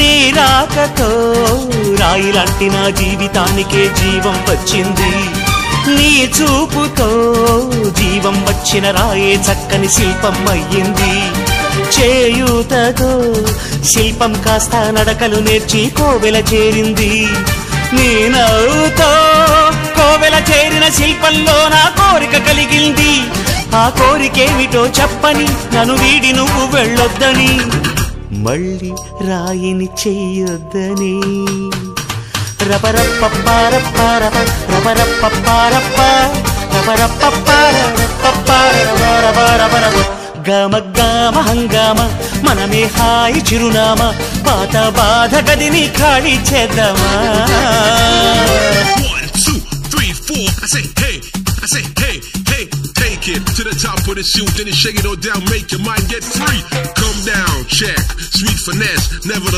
నీ రాకతో రాయిలాంటి నా జీవితానికే జీవం వచ్చింది నీ చూపుతో జీవం వచ్చిన రాయే చక్కని శిల్పం అయ్యింది చేయూతతో శిల్పం కాస్త నడకలు నేర్చి కోవెల చేరింది నీ నవ్వుతో కోవెల చేరిన శిల్పంలో నా కోరిక కలిగింది ఆ కోరికేమిటో చెప్పని నన్ను వీడి నువ్వు వెళ్ళొద్దని మళ్ళీ రాయిని చెయ్యొద్దని రపరప్పపారప్పారప రపరప్పపారప్ప రపరప్పపారపపారపపారపపారపపారప గమ గమ హంగామ మనమే హాయి చిరునామా పాత బాధ గదిని ఖాళీ చేద్దామా 1 2 3 4 I say hey hey take it to the top of the shoot then you shake it all down make your mind get free come down check sweet finesse nevertheless